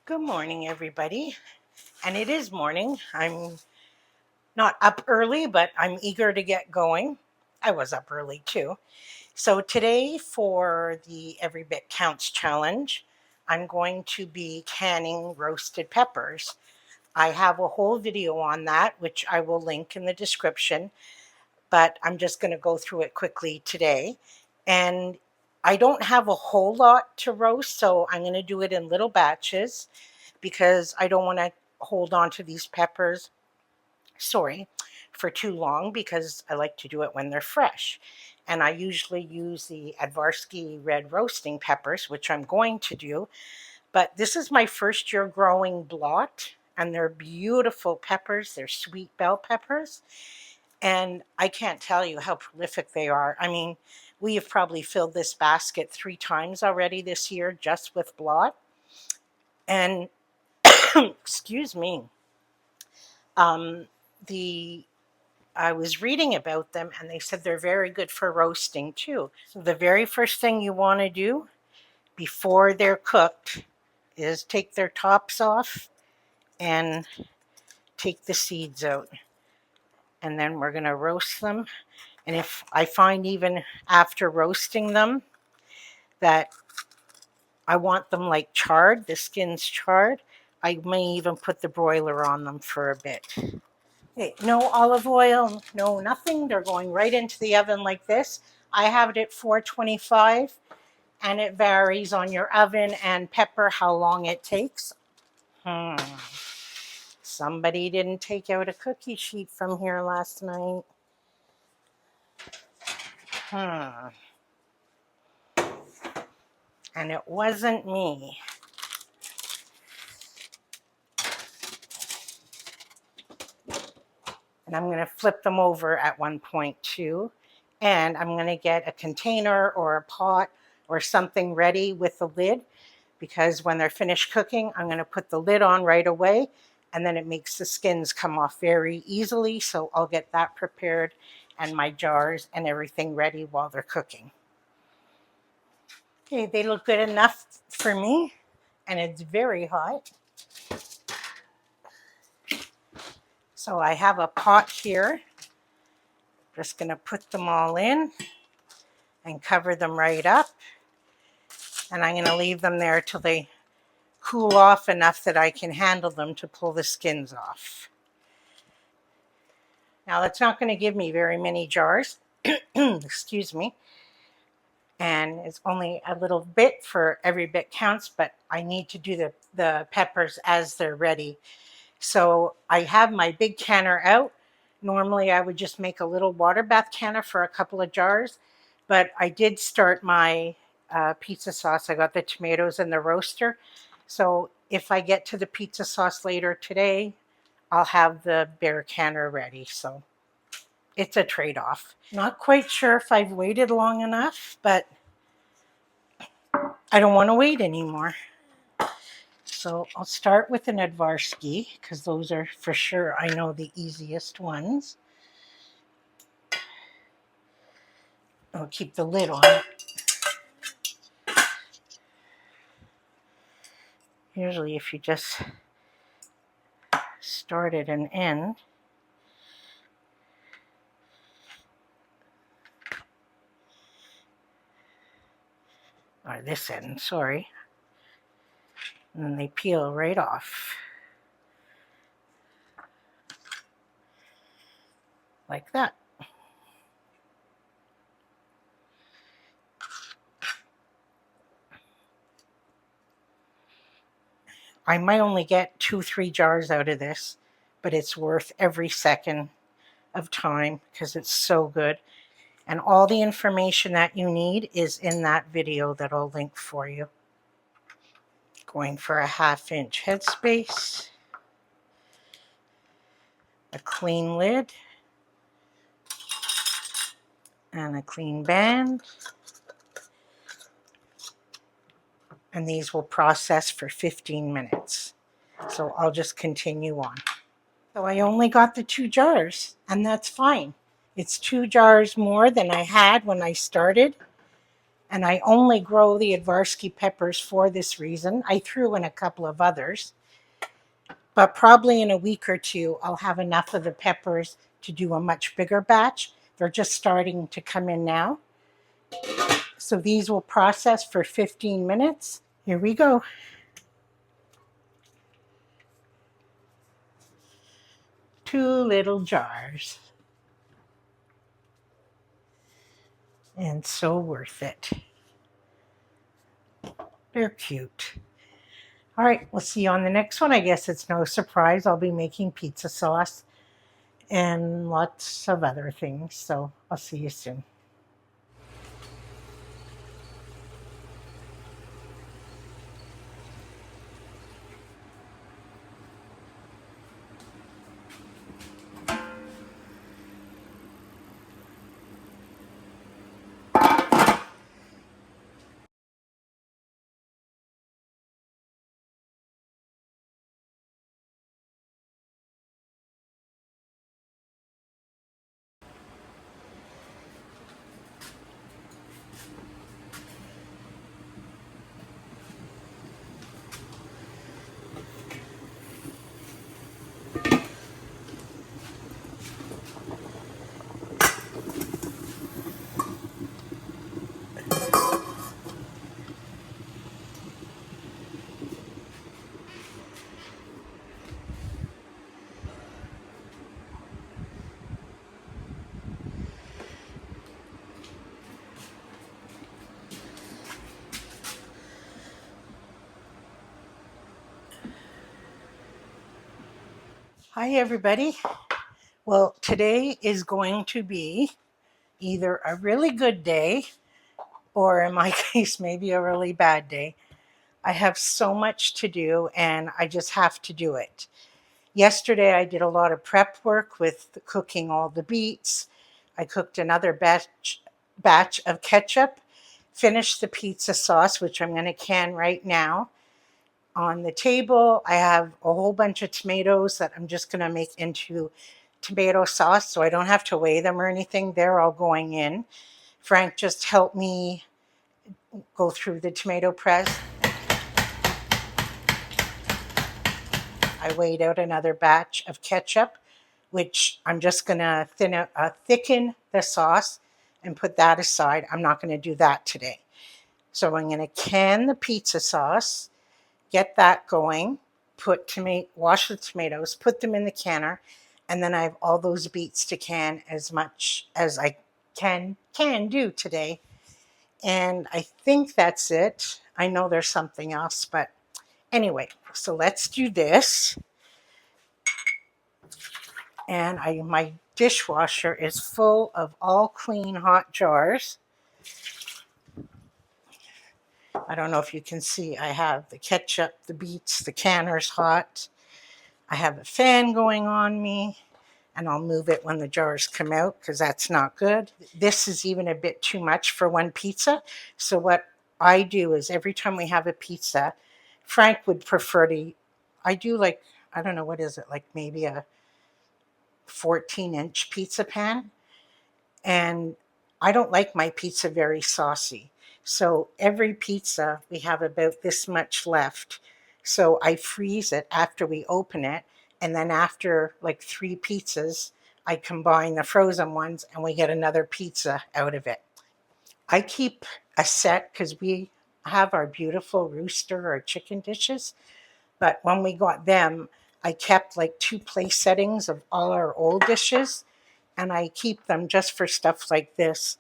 Good morning, everybody. And it is morning. I'm not up early, but I'm eager to get going. I was up early too. So, today for the Every Bit Counts challenge, I'm going to be canning roasted peppers. I have a whole video on that, which I will link in the description, but I'm just going to go through it quickly today. And I don't have a whole lot to roast, so I'm going to do it in little batches because I don't want to hold on to these peppers, for too long because I like to do it when they're fresh. And I usually use the Advarsky red roasting peppers, which I'm going to do. But this is my first year growing blot, and they're beautiful peppers. They're sweet bell peppers. And I can't tell you how prolific they are. I mean, we have probably filled this basket 3 times already this year just with blot. And excuse me, um, the I was reading about them and they said they're very good for roasting too. So the very first thing you want to do before they're cooked is take their tops off and take the seeds out. And then we're going to roast them. And if I find even after roasting them that I want them like charred, the skin's charred, I may even put the broiler on them for a bit. Okay, no olive oil, no nothing. They're going right into the oven like this. I have it at 425, and it varies on your oven and pepper how long it takes. Somebody didn't take out a cookie sheet from here last night. And it wasn't me. And I'm going to flip them over at one point too. And I'm going to get a container or a pot or something ready with the lid, because when they're finished cooking, I'm going to put the lid on right away, and then it makes the skins come off very easily. So I'll get that prepared and my jars and everything ready while they're cooking. Okay, they look good enough for me, and it's very hot. So I have a pot here. Just going to put them all in and cover them right up. And I'm going to leave them there till they cool off enough that I can handle them to pull the skins off. Now that's not going to give me very many jars, excuse me. And it's only a little bit for every bit counts, but I need to do the peppers as they're ready. So I have my big canner out. Normally I would just make a little water bath canner for a couple of jars, but I did start my pizza sauce. I got the tomatoes in the roaster. So if I get to the pizza sauce later today, I'll have the bare canner ready. So it's a trade-off. Not quite sure if I've waited long enough, but I don't want to wait anymore. So I'll start with an Advarsky because those are for sure, I know, the easiest ones. I'll keep the lid on. Usually if you just start at an end, or this end, sorry, and then they peel right off. Like that. I might only get 2-3 jars out of this, but it's worth every second of time because it's so good. And all the information that you need is in that video that I'll link for you. Going for a 1/2 inch headspace, a clean lid, and a clean band. And these will process for 15 minutes. So I'll just continue on. So I only got the 2 jars, and that's fine. It's 2 jars more than I had when I started. And I only grow the Advarsky peppers for this reason. I threw in a couple of others, but probably in a week or two, I'll have enough of the peppers to do a much bigger batch. They're just starting to come in now. So these will process for 15 minutes. Here we go. Two little jars. And so worth it. They're cute. All right, we'll see you on the next one. I guess it's no surprise I'll be making pizza sauce and lots of other things. So I'll see you soon. Hi, everybody. Well, today is going to be either a really good day or, in my case, maybe a really bad day. I have so much to do and I just have to do it. Yesterday, I did a lot of prep work with cooking all the beets. I cooked another batch of ketchup, finished the pizza sauce, which I'm going to can right now. On the table, I have a whole bunch of tomatoes that I'm just going to make into tomato sauce, so I don't have to weigh them or anything. They're all going in. Frank just helped me go through the tomato press. I weighed out another batch of ketchup, which I'm just going to thicken the sauce and put that aside. I'm not going to do that today. So I'm going to can the pizza sauce, get that going, wash the tomatoes, put them in the canner, and then I have all those beets to can as much as I can do today. And I think that's it. I know there's something else, but anyway, so let's do this. And my dishwasher is full of all clean hot jars. I don't know if you can see, I have the ketchup, the beets, the canner's hot. I have a fan going on me, and I'll move it when the jars come out because that's not good. This is even a bit too much for one pizza. So what I do is every time we have a pizza, Frank would prefer I do like, I don't know, what is it, like maybe a 14-inch pizza pan. And I don't like my pizza very saucy. So every pizza, we have about this much left. So I freeze it after we open it. And then after like 3 pizzas, I combine the frozen ones and we get another pizza out of it. I keep a set because we have our beautiful rooster or chicken dishes. But when we got them, I kept like 2 place settings of all our old dishes. And I keep them just for stuff like this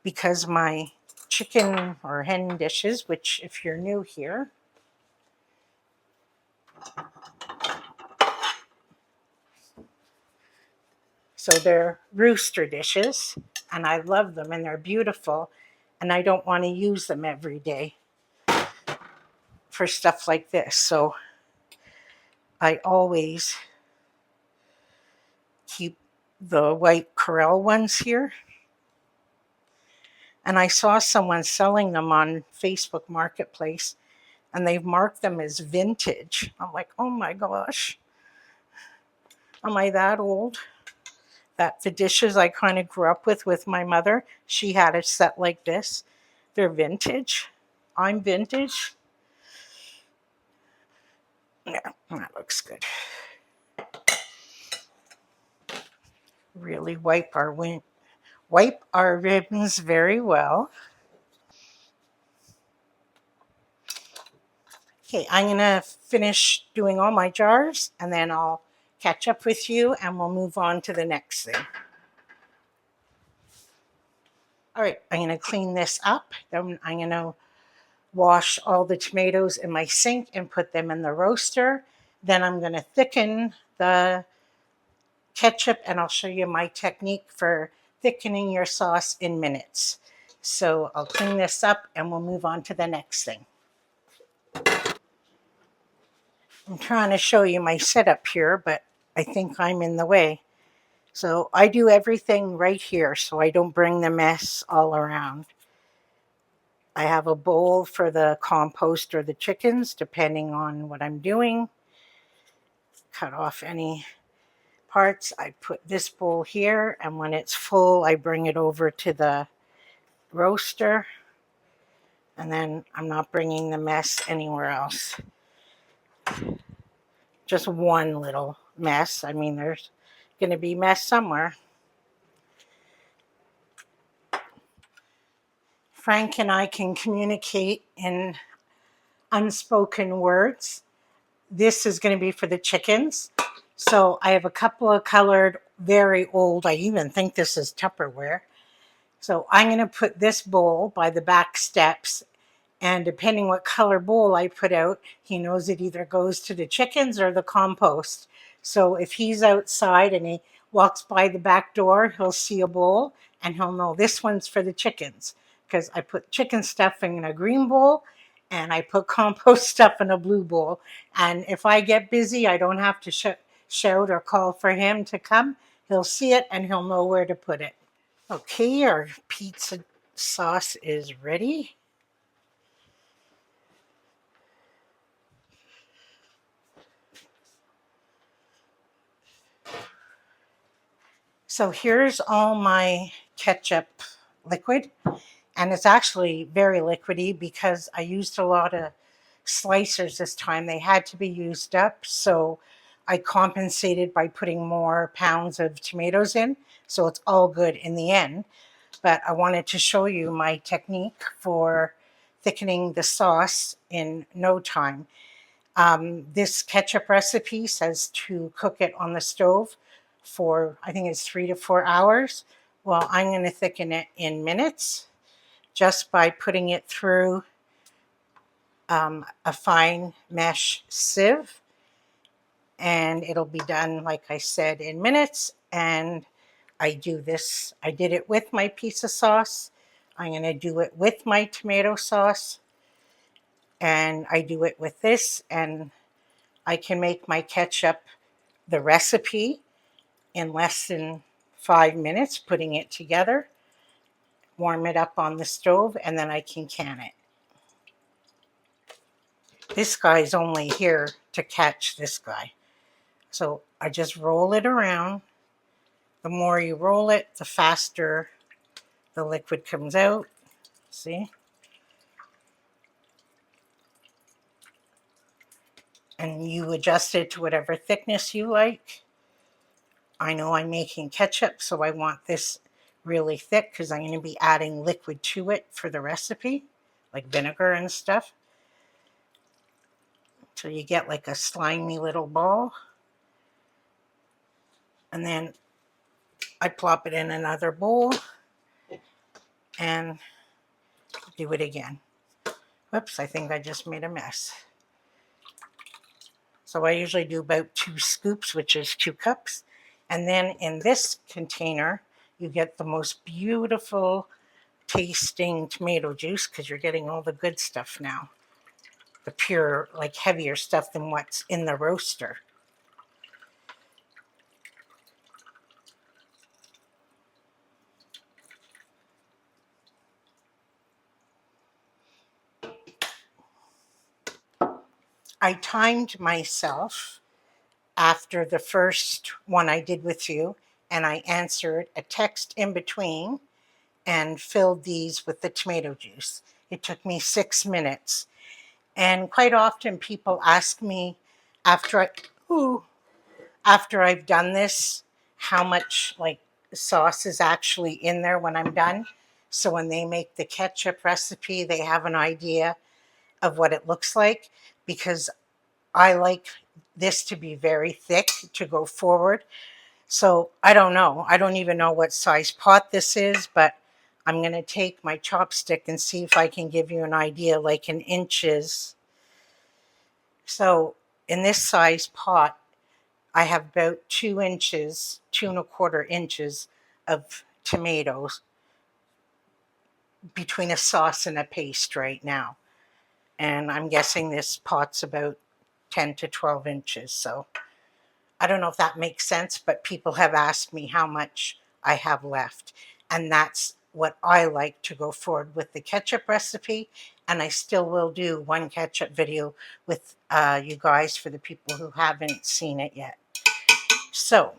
because my chicken or hen dishes, which if you're new here, so they're rooster dishes and I love them and they're beautiful and I don't want to use them every day for stuff like this. So I always keep the white Corelle ones here. And I saw someone selling them on Facebook Marketplace and they've marked them as vintage. I'm like, oh my gosh, am I that old? That the dishes I kind of grew up with my mother, she had a set like this. They're vintage. I'm vintage. Yeah, that looks good. Really wipe our ribbons very well. Okay, I'm gonna finish doing all my jars and then I'll catch up with you and we'll move on to the next thing. All right, I'm gonna clean this up. Then I'm gonna wash all the tomatoes in my sink and put them in the roaster. Then I'm gonna thicken the ketchup and I'll show you my technique for thickening your sauce in minutes. So I'll clean this up and we'll move on to the next thing. I'm trying to show you my setup here, but I think I'm in the way. So I do everything right here so I don't bring the mess all around. I have a bowl for the compost or the chickens, depending on what I'm doing. Cut off any parts. I put this bowl here, and when it's full, I bring it over to the roaster. And then I'm not bringing the mess anywhere else. Just one little mess. I mean, there's going to be mess somewhere. Frank and I can communicate in unspoken words. This is going to be for the chickens. So I have a couple of colored, very old, I even think this is Tupperware. So I'm going to put this bowl by the back steps. And depending what color bowl I put out, he knows it either goes to the chickens or the compost. So if he's outside and he walks by the back door, he'll see a bowl and he'll know this one's for the chickens. Because I put chicken stuff in a green bowl and I put compost stuff in a blue bowl. And if I get busy, I don't have to shout or call for him to come. He'll see it and he'll know where to put it. Okay, our pizza sauce is ready. So here's all my ketchup liquid, and it's actually very liquidy because I used a lot of slicers this time. They had to be used up, so I compensated by putting more pounds of tomatoes in, so it's all good in the end. But I wanted to show you my technique for thickening the sauce in no time. This ketchup recipe says to cook it on the stove for, I think it's 3 to 4 hours. Well, I'm going to thicken it in minutes just by putting it through a fine mesh sieve. And it'll be done, like I said, in minutes. And I did it with my pizza sauce. I'm going to do it with my tomato sauce. And I do it with this. And I can make my ketchup, the recipe, in less than 5 minutes, putting it together, warm it up on the stove, and then I can can it. This guy's only here to catch this guy. So I just roll it around. The more you roll it, the faster the liquid comes out. See? And you adjust it to whatever thickness you like. I know I'm making ketchup, so I want this really thick because I'm going to be adding liquid to it for the recipe, like vinegar and stuff. So you get like a slimy little ball. And then I plop it in another bowl and do it again. Whoops, I think I just made a mess. So I usually do about 2 scoops, which is 2 cups. And then in this container, you get the most beautiful tasting tomato juice because you're getting all the good stuff now. The pure, like heavier stuff than what's in the roaster. I timed myself after the first one I did with you, and I answered a text in between, and filled these with the tomato juice. It took me 6 minutes. And quite often people ask me after after I've done this, how much like sauce is actually in there when I'm done. So when they make the ketchup recipe, they have an idea of what it looks like, because I like this to be very thick to go forward. So I don't know. I don't even know what size pot this is, but I'm going to take my chopstick and see if I can give you an idea, like in inches. So in this size pot, I have about 2 inches, 2.25 inches of tomatoes between a sauce and a paste right now. And I'm guessing this pot's about 10 to 12 inches. So I don't know if that makes sense, but people have asked me how much I have left. And that's what I like to go forward with the ketchup recipe. And I still will do one ketchup video with you guys for the people who haven't seen it yet. So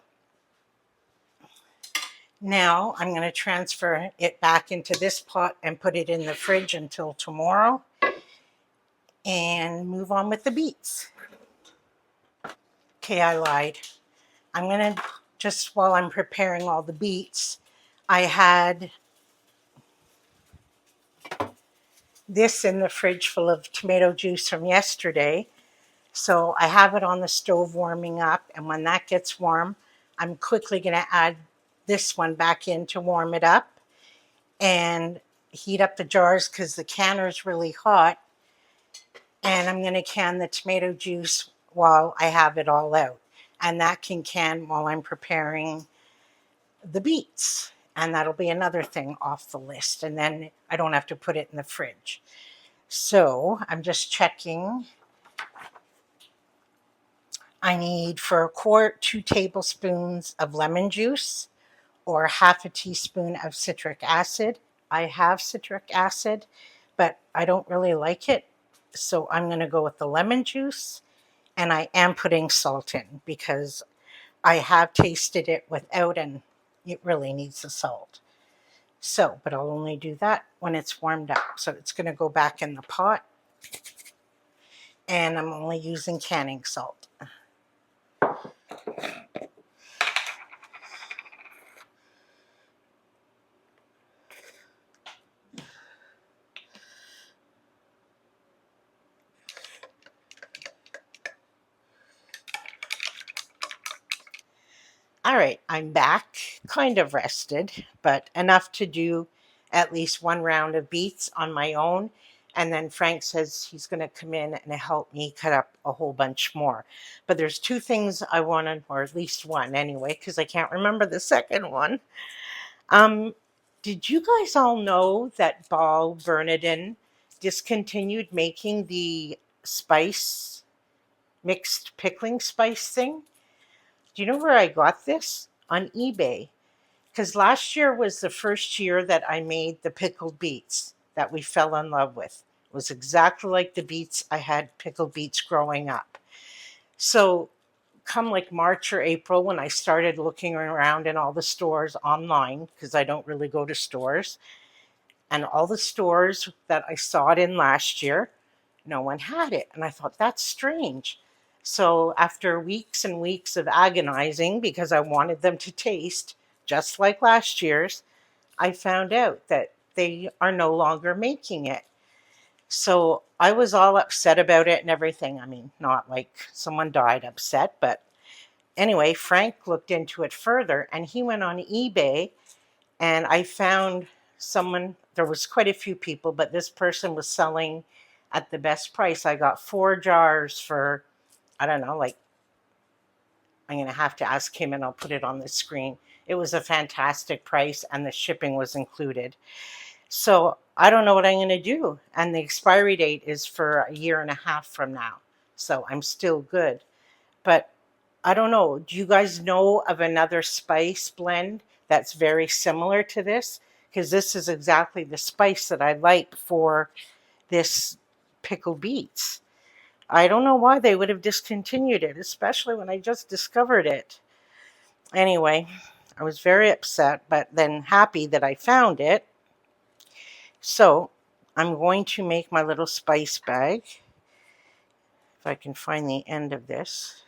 now I'm going to transfer it back into this pot and put it in the fridge until tomorrow and move on with the beets. Okay, I lied. I'm going to, just while I'm preparing all the beets, I had this in the fridge full of tomato juice from yesterday. So I have it on the stove warming up, and when that gets warm, I'm quickly going to add this one back in to warm it up and heat up the jars because the canner is really hot. And I'm going to can the tomato juice while I have it all out. And that can can while I'm preparing the beets. And that'll be another thing off the list. And then I don't have to put it in the fridge. So I'm just checking. I need for a quart 2 tablespoons of lemon juice or half a teaspoon of citric acid. I have citric acid, but I don't really like it. So I'm going to go with the lemon juice. And I am putting salt in because I have tasted it without, and it really needs the salt. So, but I'll only do that when it's warmed up. So it's going to go back in the pot. And I'm only using canning salt. All right, I'm back, kind of rested, but enough to do at least one round of beets on my own. And then Frank says he's going to come in and help me cut up a whole bunch more. But there's two things I wanted, or at least one anyway, because I can't remember the second one. Did you guys all know that Ball Bernardin discontinued making the spice, mixed pickling spice thing? Do you know where I got this? On eBay. Because last year was the first year that I made the pickled beets that we fell in love with. It was exactly like the beets I had pickled beets growing up. So come like March or April, when I started looking around in all the stores online, because I don't really go to stores, and all the stores that I saw it in last year, no one had it. And I thought, that's strange. So after weeks and weeks of agonizing because I wanted them to taste just like last year's, I found out that they are no longer making it. So I was all upset about it and everything. I mean, not like someone died upset, but anyway, Frank looked into it further and he went on eBay, and I found someone, there was quite a few people, but this person was selling at the best price. I got 4 jars for, I don't know, like, I'm going to have to ask him and I'll put it on the screen. It was a fantastic price and the shipping was included. So I don't know what I'm going to do. And the expiry date is for 1.5 years from now. So I'm still good. But I don't know. Do you guys know of another spice blend that's very similar to this? Because this is exactly the spice that I like for this pickled beets. I don't know why they would have discontinued it, especially when I just discovered it. Anyway, I was very upset, but then happy that I found it. So I'm going to make my little spice bag. If I can find the end of this.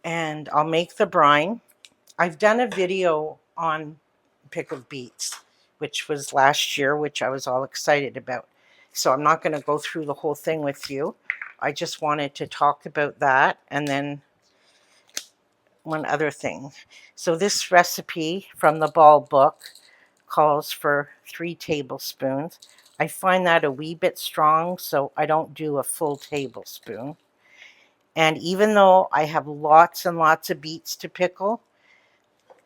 And I'll make the brine. I've done a video on pickled beets, which was last year, which I was all excited about. So I'm not going to go through the whole thing with you. I just wanted to talk about that, and then one other thing. So this recipe from the Ball book calls for 3 tablespoons. I find that a wee bit strong, so I don't do a full tablespoon. And even though I have lots and lots of beets to pickle,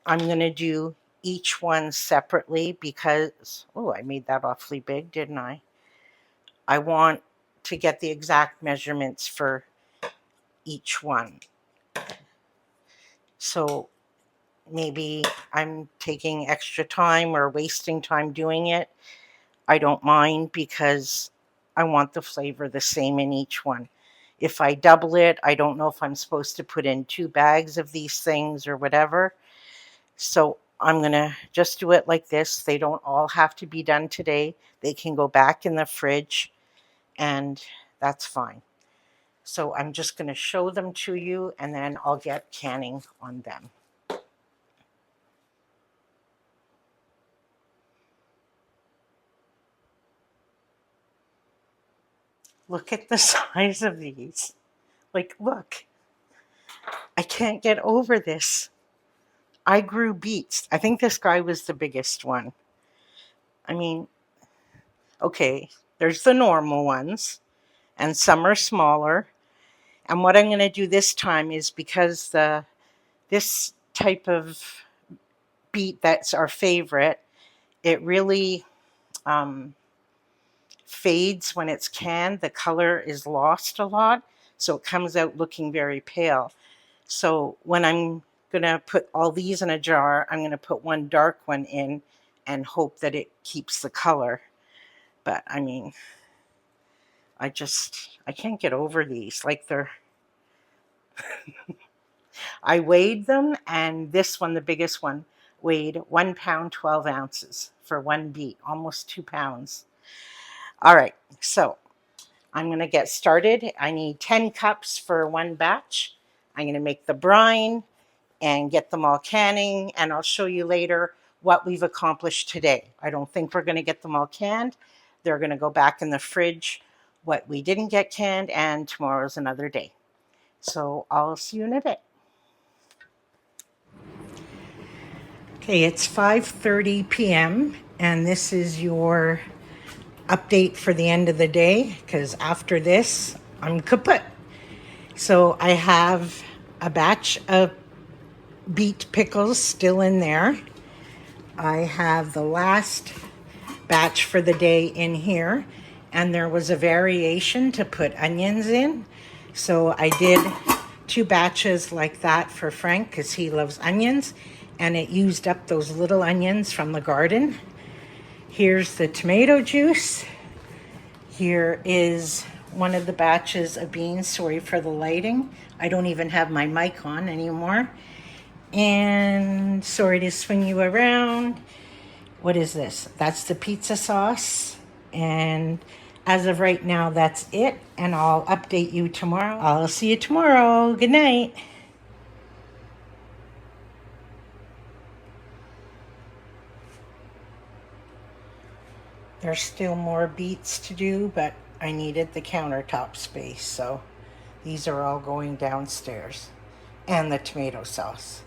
I'm going to do each one separately because, oh, I made that awfully big, didn't I? I want to get the exact measurements for each one. So maybe I'm taking extra time or wasting time doing it. I don't mind because I want the flavor the same in each one. If I double it, I don't know if I'm supposed to put in 2 bags of these things or whatever. So I'm going to just do it like this. They don't all have to be done today. They can go back in the fridge, and that's fine. So I'm just going to show them to you, and then I'll get canning on them. Look at the size of these. Like, look. I can't get over this. I grew beets. I think this guy was the biggest one. I mean, okay, there's the normal ones, and some are smaller. And what I'm going to do this time is, because this type of beet that's our favorite, it really fades when it's canned. The color is lost a lot, so it comes out looking very pale. So when I'm going to put all these in a jar, I'm going to put one dark one in and hope that it keeps the color. But I mean, I can't get over these. Like, I weighed them, and this one, the biggest one, weighed 1 pound 12 ounces for one beet, almost 2 pounds. All right, so I'm going to get started. I need 10 cups for one batch. I'm going to make the brine and get them all canning, and I'll show you later what we've accomplished today. I don't think we're going to get them all canned. They're going to go back in the fridge, what we didn't get canned, and tomorrow's another day. So I'll see you in a bit. Okay, it's 5:30 p.m. and this is your update for the end of the day, because after this, I'm kaput. So I have a batch of beet pickles still in there. I have the last batch for the day in here, and there was a variation to put onions in. So I did 2 batches like that for Frank because he loves onions, and it used up those little onions from the garden. Here's the tomato juice. Here is one of the batches of beans. Sorry for the lighting. I don't even have my mic on anymore. And sorry to swing you around. What is this? That's the pizza sauce. And as of right now, that's it. And I'll update you tomorrow. I'll see you tomorrow. Good night. There's still more beets to do, but I needed the countertop space. So these are all going downstairs. And the tomato sauce.